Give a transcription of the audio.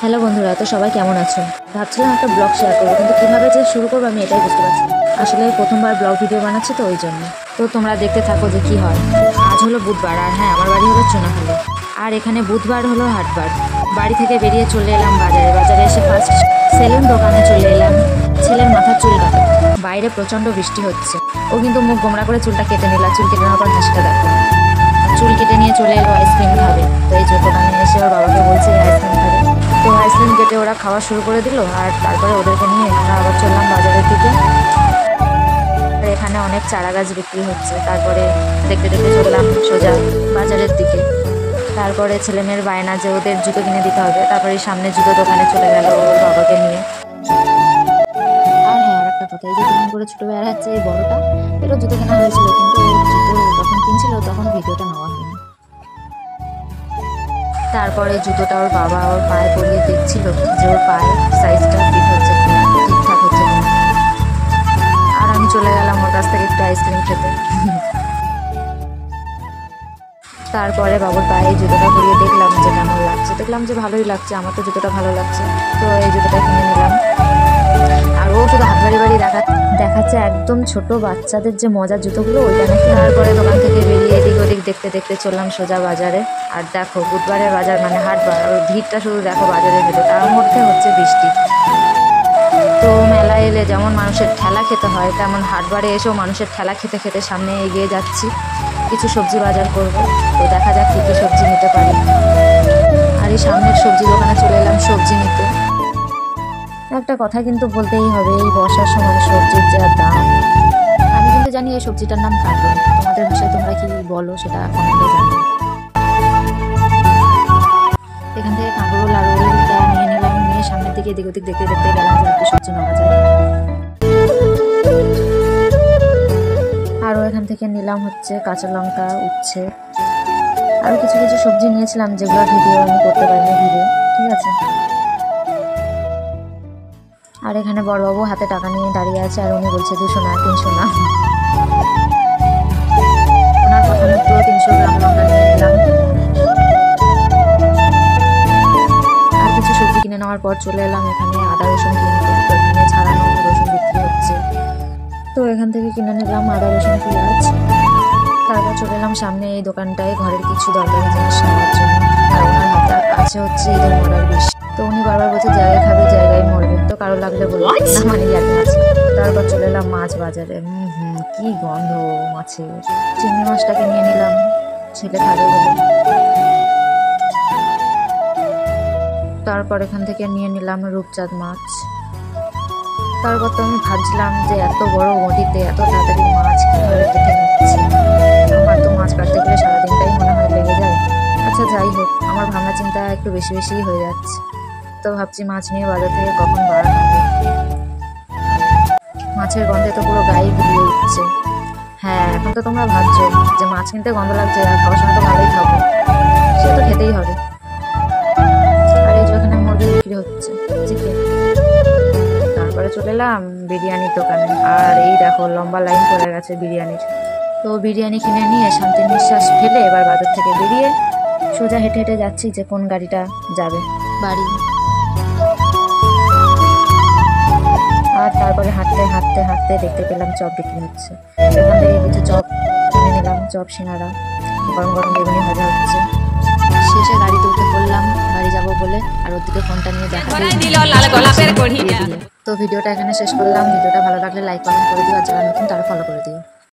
Hello বন্ধুরা, তো সবাই কেমন আছো? ভাবছিলাম একটা ব্লগ শেয়ার করবো, কিন্তু কীভাবে যে শুরু করবো আমি এটাই বুঝতে পারছি। আসলে প্রথমবার ব্লগ ভিডিও বানাচ্ছি তো ওই জন্য। তো তোমরা দেখতে থাকো যে কী হয়। আজ হলো বুধবার, আর হ্যাঁ, আমার বাড়ি হলো চুনাখালী। আর এখানে বুধবার হলো হাটবার। বাড়ি থেকে বেরিয়ে চলে এলাম বাজারে। বাজারে এসে ফার্স্ট সেলুন দোকানে চলে এলাম ছেলের মাথার চুল কাটে। বাইরে প্রচণ্ড বৃষ্টি হচ্ছে। ও কিন্তু মুখ গোমড়া করে চুলটা কেটে নিল। চুল কেটে নেওয়ার পর হাসিটা দেখো। চুল কেটে নিয়ে চলে এলো আইসক্রিম খাবে। তো এই দোকানে এসে ওর বাবাকে বলছে আইসক্রিম খাবে। তো আইসক্রিম কেটে ওরা খাওয়া শুরু করে দিল। আর তারপরে ওদেরকে নিয়ে আমরা আবার চললাম বাজারের দিকে। আর এখানে অনেক চারা গাছ বিক্রি হচ্ছে। তারপরে দেখতে দেখতে চললাম সোজা বাজারের দিকে। তারপরে ছেলে মেয়ের বায়না যে ওদের জুতো কিনে দিতে হবে। তারপরে সামনে জুতো দোকানে চলে গেল ওর বাবাকে নিয়ে। আর হ্যাঁ, আর একটা কথা, এই যে কেমন করে ছোটো বেড়া হচ্ছে এই বড়টা, এরও জুতো কেনা হয়েছিল, কিন্তু জুতো যখন কিনছিল তখন ভিডিওটা নেওয়া হয়নি। তারপরে জুতোটা ওর বাবা ওর পায়ে পরিয়ে দেখছিল যে ওর পায়ে সাইজটা ফিট হচ্ছে কিনা, ঠিকঠাক হচ্ছে কিনা। আর আমি চলে গেলাম ওর কাছ থেকে একটু আইসক্রিম খেতে। তারপরে বাবুর পায়ে জুতোটা পরিয়ে দেখলাম যে কেমন লাগছে। দেখলাম যে ভালোই লাগছে, আমার তো জুতোটা ভালো লাগছে। তো এই জুতোটা কিনে নিলাম। আর ও শুধু হাত বাড়ি বাড়ি দেখাচ্ছে একদম ছোট বাচ্চাদের যে মজার জুতোগুলো, ওইটা নাকি। তারপরে দোকান থেকে বেরিয়ে এদিক ওদিক দেখতে দেখতে চললাম সোজা বাজারে। আর দেখো, বুধবারের বাজার মানে হাটবার, আর ভিড়টা শুধু দেখো বাজারের ভিতরে, তার মধ্যে হচ্ছে বৃষ্টি। তো মেলায় এলে যেমন মানুষের ঠেলা খেতে হয়, তেমন হাটবারে এসেও মানুষের ঠেলা খেতে খেতে সামনে এগিয়ে যাচ্ছি। কিছু সবজি বাজার করব। তো দেখা যাক কী কী সবজি নিতে পারি। আর এই সামনের সবজি দোকানে চলে এলাম সবজি নিতে। একটা কথা কিন্তু বলতেই হবে, এই বর্ষার সময় সবজির যা দাম। আমি কিন্তু জানি এই সবজিটার নাম কাঁকরোল। তোমাদের ভাষায় তোমরা কি বলো সেটা কমেন্টে জানো। এখান থেকে কাঁকরোল আর ওলটা নিয়ে নিলাম। নিয়ে সামনের দিকে এদিক ওদিক দেখতে দেখতে গেলাম যে একটু সবজি নেওয়া যায়। আরও এখান থেকে নিলাম হচ্ছে কাঁচা লঙ্কা, উচ্ছে, আরও কিছু কিছু সবজি নিয়েছিলাম যেগুলো ভিডিও আমি করতে পারিনি ভিডিও, ঠিক আছে। আর এখানে বড়বাবু হাতে টাকা নিয়ে দাঁড়িয়ে আছে, আর উনি বলছে 200 না 300 না। ওনার কথা মতো 300 গ্রাম লঙ্কা নিয়ে নিলাম। আর কিছু সবজি কিনে নেওয়ার পর চলে এলাম এখানে আদা রসুন কিনতে। তো এখানে ছাড়ানো রসুন বিক্রি হচ্ছে। তো এখান থেকে কিনে নিলাম আদা রসুন পেঁয়াজ। তারপর চলে এলাম সামনে এই দোকানটায় ঘরের কিছু দরকারি জিনিস নেওয়ার জন্য। আর ওনার হাতে আছে হচ্ছে ঈদের মরার বিষ। তো উনি বারবার বলছে জায়গায় খাবে জায়গায় মরবে, তো কারো লাগলে বলবো না, মানে ইয়ার্কি মাছ। তারপর চলে এলাম মাছ বাজারে। কি গন্ধ মাছের। চিংড়ি মাছটাকে নিয়ে নিলাম, ছেলে খাবে বলে। তারপর এখান থেকে নিয়ে নিলাম রূপচাঁদ মাছ। তারপর তো আমি ভাবছিলাম যে এত বড় নদীতে এত তাড়াতাড়ি মাছ কীভাবে কেটে নিচ্ছে। আমার তো মাছ কাটতে গেলে সারাদিনটাই মনে হয় লেগে যায়। আচ্ছা যাই হোক, আমার ভাবনা চিন্তা একটু বেশি বেশিই হয়ে যাচ্ছে। তো ভাবছি মাছ নিয়ে বাজার থেকে কখন বাড়া হবে। মাছের গন্ধে তো পুরো গায়ে গুলিয়ে উঠছে। হ্যাঁ, এখন তো তোমরা ভাবছো যে মাছ কিনতে গন্ধ লাগছে, আর খাওয়ার সময় তো ভালোই খাবো, সে তো খেতেই হবে। আর এই যেখানে মুরগি বিক্রি হচ্ছে চিকেন। তারপরে চলে এলাম বিরিয়ানির দোকানে। আর এই দেখো লম্বা লাইন পড়ে গেছে বিরিয়ানির। তো বিরিয়ানি কিনে নিয়ে শান্তির নিঃশ্বাস ফেলে এবার বাজার থেকে বেরিয়ে সোজা হেঁটে হেঁটে যাচ্ছি যে কোন গাড়িটা যাবে বাড়ি। আর তারপরে হাঁটতে হাঁটতে হাঁটতে দেখতে পেলাম চপ বিক্রি হচ্ছে। এখান থেকে কিছু চপ কিনে নিলাম, চপ সিঙ্গারা, গরম গরম বেগুনি ভাজা হচ্ছে। শেষে গাড়িতে উঠে পড়লাম বাড়ি যাবো বলে। আর ওর দিকে ফোনটা নিয়ে দেখা দিল। তো ভিডিওটা এখানে শেষ করলাম। ভিডিওটা ভালো লাগলে লাইক কমেন্ট করে দিও, আর যারা নতুন তারা ফলো করে দিও।